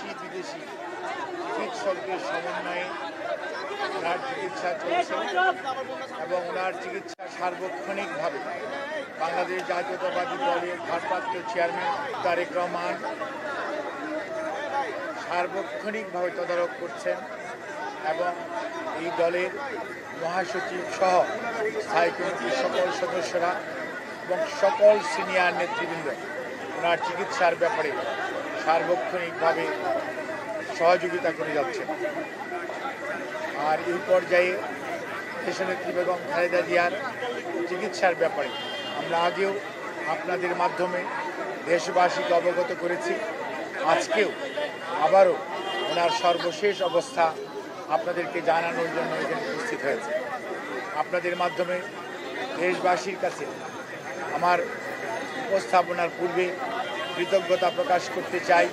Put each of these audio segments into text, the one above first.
দেশি বিদেশি চিকিৎসকদের সমন্বয়ে ওনার চিকিৎসা চলছে এবং ওনার চিকিৎসা সার্বক্ষণিকভাবে বাংলাদেশ জাতীয়তাবাদী দলের ভারপ্রাপ্ত চেয়ারম্যান তারেক রহমান সার্বক্ষণিকভাবে তদারক করছেন এবং এই দলের মহাসচিব সহ স্থায়ী কমিটির সকল সদস্যরা এবং সকল সিনিয়র নেতৃবৃন্দ ওনার চিকিৎসার ব্যাপারে সার্বক্ষণিকভাবে সহযোগিতা করে যাচ্ছেন। আর এই পর্যায়ে দেশনেত্রী বেগম খালেদা জিয়ার চিকিৎসার ব্যাপারে আমরা আগেও আপনাদের মাধ্যমে দেশবাসীকে অবগত করেছি। আজকেও আবারও ওনার সর্বশেষ অবস্থা আপনাদেরকে জানানোর জন্য এখানে উপস্থিত হয়েছে। আপনাদের মাধ্যমে দেশবাসীর কাছে আমার উপস্থাপনার পূর্বে কৃতজ্ঞতা প্রকাশ করতে চাই।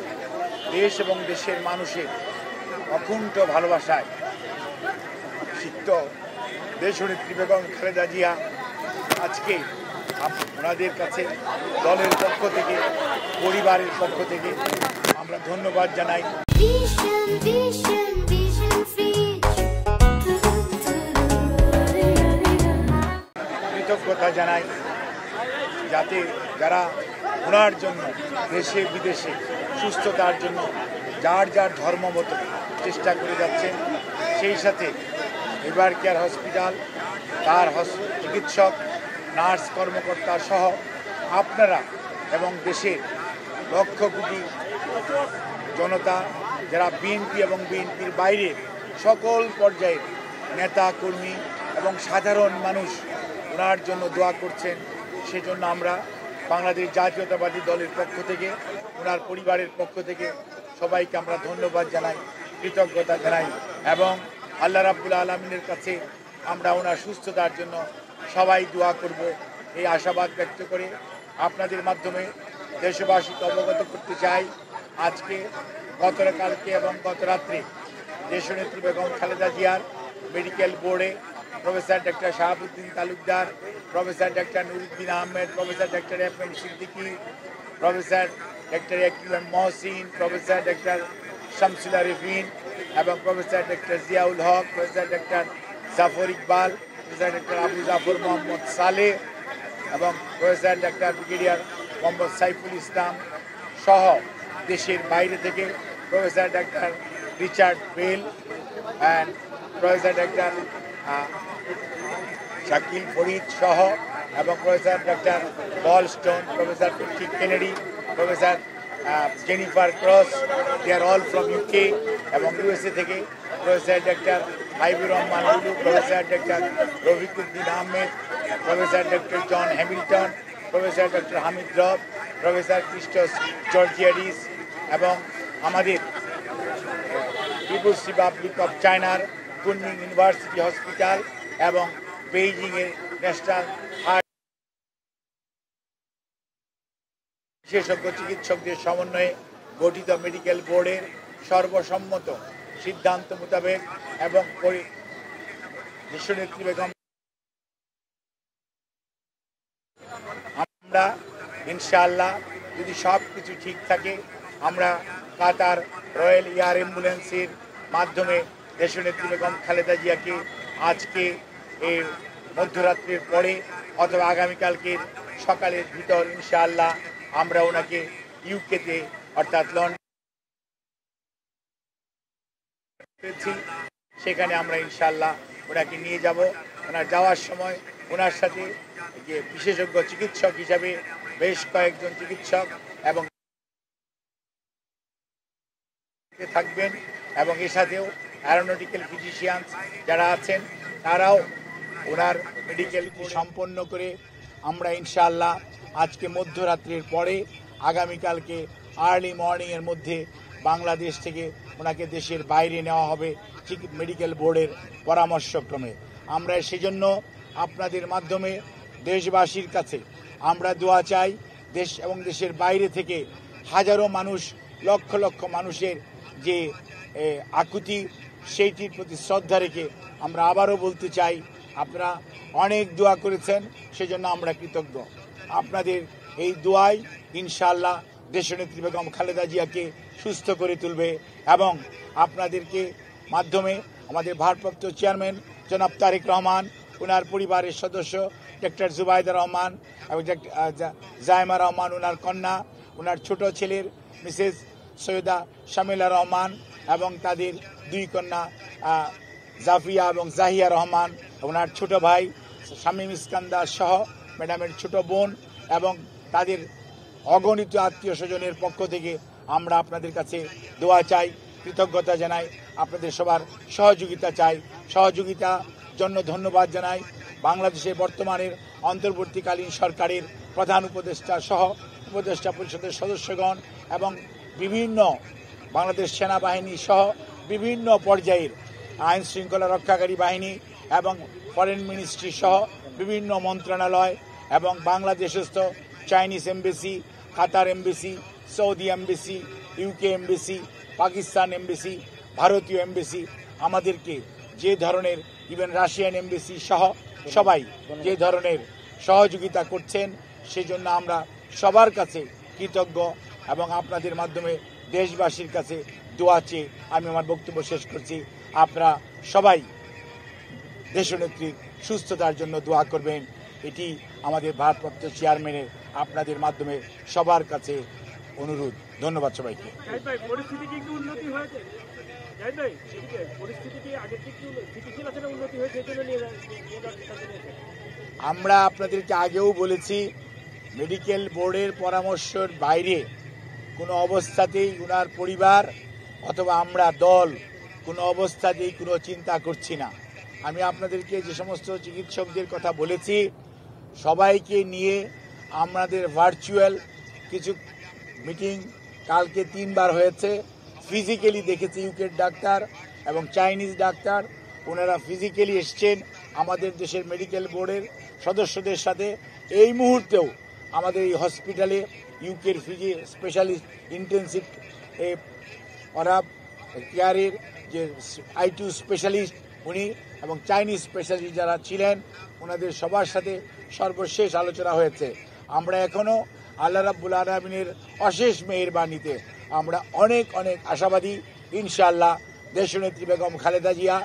দেশ এবং দেশের মানুষের অকুণ্ঠ ভালোবাসায় সিক্ত দেশনেত্রী বেগম খালেদা জিয়া আজকে ওনাদের কাছে দলের পক্ষ থেকে, পরিবারের পক্ষ থেকে আমরা ধন্যবাদ জানাই। কৃতজ্ঞতা জানাই যাতে যারা ওনার জন্য দেশে বিদেশে সুস্থতার জন্য যার যার ধর্ম মতো চেষ্টা করে যাচ্ছেন, সেই সাথে এভার কেয়ার হসপিটাল, তার চিকিৎসক, নার্স, কর্মকর্তা সহ আপনারা এবং দেশের লক্ষ কোটি জনতা যারা বিএনপি এবং বিএনপির বাইরে সকল পর্যায়ের নেতা কর্মী এবং সাধারণ মানুষ ওনার জন্য দোয়া করছেন, সেজন্য আমরা বাংলাদেশ জাতীয়তাবাদী দলের পক্ষ থেকে, ওনার পরিবারের পক্ষ থেকে সবাইকে আমরা ধন্যবাদ জানাই, কৃতজ্ঞতা জানাই এবং আল্লাহ রাব্বুল আলামিনের কাছে আমরা ওনার সুস্থতার জন্য সবাই দোয়া করব এই আশাবাদ ব্যক্ত করে আপনাদের মাধ্যমে দেশবাসীকে অবগত করতে চাই। আজকে গতকালকে এবং গত রাত্রে দেশনেত্রী বেগম খালেদা জিয়ার মেডিকেল বোর্ডে professor doctor Shahabuddin Talukdar, professor doctor Nuruddin Ahmed, professor doctor F M Siddiqui, professor doctor A Q M Mohsin, professor doctor Shamsul Arefin এবং professor doctor Ziaul Haque, professor doctor Zafar Iqbal, professor doctor Abu Zafar Mohammad Saleh এবং professor doctor brigadier Mohammad Saiful Islam সহ দেশের বাইরে থেকে professor doctor Richard Bell and professor doctor Shakil Farid সহ এবং professor doctor Paul Stone, professor Patrick Kennedy, professor Jennifer cross, they are all from UK এবং USA থেকে professor doctor Haibur Rahman Ulu, professor doctor Rafiquddin Ahmed, professor doctor John Hamilton, professor doctor Hamid Rob, professor Christos Georgiadis এবং আমাদের peoples republic of চায়নার Kunming university hospital এবং বেইজিংয়ের national heart বিশেষজ্ঞ চিকিৎসকদের সমন্বয়ে গঠিত মেডিকেল বোর্ডের সর্বসম্মত সিদ্ধান্ত মোতাবেক এবং দেশনেত্রী বেগম আমরা ইনশাআল্লাহ যদি সব কিছু ঠিক থাকে আমরা কাতার রয়্যাল এয়ার অ্যাম্বুলেন্সের মাধ্যমে দেশনেত্রী বেগম খালেদা জিয়াকে আজকে এই মধ্যরাত্রির পরে অথবা আগামীকালকের সকালের ভিতর ইনশাআল্লাহ আমরা ওনাকে ইউকেতে অর্থাৎ লন্ডন সেখানে আমরা ইনশাআল্লাহ ওনাকে নিয়ে যাব। ওনার যাওয়ার সময় ওনার সাথে যে বিশেষজ্ঞ চিকিৎসক হিসাবে বেশ কয়েকজন চিকিৎসক এবং থাকবেন এবং এর সাথেও অ্যারোনটিক্যাল ফিজিশিয়ানস যারা আছেন তারাও ওনার মেডিকেল সম্পন্ন করে আমরা ইনশাআল্লাহ আজকে মধ্যরাত্রির পরে আগামীকালকে আর্লি মর্নিংয়ের মধ্যে বাংলাদেশ থেকে ওনাকে দেশের বাইরে নেওয়া হবে মেডিকেল বোর্ডের পরামর্শক্রমে। আমরা সেজন্য আপনাদের মাধ্যমে দেশবাসীর কাছে আমরা দোয়া চাই। দেশ এবং দেশের বাইরে থেকে হাজারো মানুষ, লক্ষ লক্ষ মানুষের যে আকুতি, সেইটির প্রতি শ্রদ্ধা রেখে আমরা আবারও বলতে চাই আপনারা অনেক দোয়া করেছেন, সেজন্য আমরা কৃতজ্ঞ। আপনাদের এই দোয়াই ইনশাআল্লাহ দেশনেত্রী বেগম খালেদা জিয়াকে সুস্থ করে তুলবে এবং আপনাদেরকে মাধ্যমে আমাদের ভারপ্রাপ্ত চেয়ারম্যান জনাব তারেক রহমান, ওনার পরিবারের সদস্য ডক্টর জুবাইদা রহমান এবং জায়মা রহমান, ওনার কন্যা, ওনার ছোট ছেলের মিসেস সৈয়দা শামিলা রহমান এবং তাদের দুই কন্যা জাফিয়া এবং জাহিয়া রহমান, ওনার ছোট ভাই শামীম ইস্কান্দার সহ ম্যাডামের ছোট বোন এবং তাদের অগণিত আত্মীয় স্বজনের পক্ষ থেকে আমরা আপনাদের কাছে দোয়া চাই, কৃতজ্ঞতা জানাই, আপনাদের সবার সহযোগিতা চাই। সহযোগিতার জন্য ধন্যবাদ জানাই বাংলাদেশের বর্তমানের অন্তর্বর্তীকালীন সরকারের প্রধান উপদেষ্টা সহ উপদেষ্টা পরিষদের সদস্যগণ এবং বিভিন্ন বাংলাদেশ সেনাবাহিনী সহ বিভিন্ন পর্যায়ের আইন শৃঙ্খলা রক্ষাকারী বাহিনী এবং ফরেন মিনিস্ট্রি সহ বিভিন্ন মন্ত্রণালয় এবং বাংলাদেশস্থ Chinese embassy, Qatar embassy, Saudi embassy, UK embassy, Pakistan embassy, ভারতীয় এমবেসি আমাদেরকে যে ধরনের ইভেন রাশিয়ান এমবেসি সহ সবাই যে ধরনের সহযোগিতা করছেন সেজন্য আমরা সবার কাছে কৃতজ্ঞ এবং আপনাদের মাধ্যমে দেশবাসীর কাছে দোয়া চেয়ে আমি আমার বক্তব্য শেষ করছি। আপনারা সবাই দেশনেত্রীর সুস্থতার জন্য দোয়া করবেন, এটি আমাদের ভারপ্রাপ্ত চেয়ারম্যানের আপনাদের মাধ্যমে সবার কাছে অনুরোধ। ধন্যবাদ সবাইকে। আমরা আপনাদেরকে আগেও বলেছি, মেডিকেল বোর্ডের পরামর্শের বাইরে কোনো অবস্থাতেই ওনার পরিবার অথবা আমরা দল কোনো অবস্থাতেই কোনো চিন্তা করছি না। আমি আপনাদেরকে যে সমস্ত চিকিৎসকদের কথা বলেছি সবাইকে নিয়ে আমাদের ভার্চুয়াল কিছু মিটিং কালকে 3 বার হয়েছে। ফিজিক্যালি দেখেছি ইউকের ডাক্তার এবং চাইনিজ ডাক্তার, ওনারা ফিজিক্যালি এসছেন আমাদের দেশের মেডিকেল বোর্ডের সদস্যদের সাথে। এই মুহূর্তেও আমাদের এই হসপিটালে ইউকের স্পেশালিস্ট ইন্টেন্সিভ ওরা কেয়ারের যে I2 স্পেশালিস্ট উনি এবং চাইনিজ স্পেশালিস্ট যারা ছিলেন ওনাদের সবার সাথে সর্বশেষ আলোচনা হয়েছে। আমরা এখনও আল্লাহ রাব্বুল আলামিনের অশেষ মেহেরবানিতে আমরা অনেক আশাবাদী। ইনশাআল্লাহ দেশনেত্রী বেগম খালেদা জিয়া,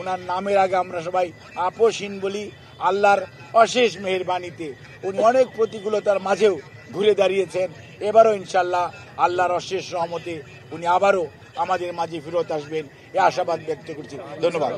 ওনার নামের আগে আমরা সবাই আপসহীন বলি, আল্লাহর অশেষ মেহেরবানিতে উনি অনেক প্রতিকূলতার মাঝেও ঘুরে দাঁড়িয়েছেন। এবারও ইনশাআল্লাহ আল্লাহর অশেষ রহমতে উনি আবারও আমাদের মাঝে ফেরত আসবেন, এ আশাবাদ ব্যক্ত করছি। ধন্যবাদ।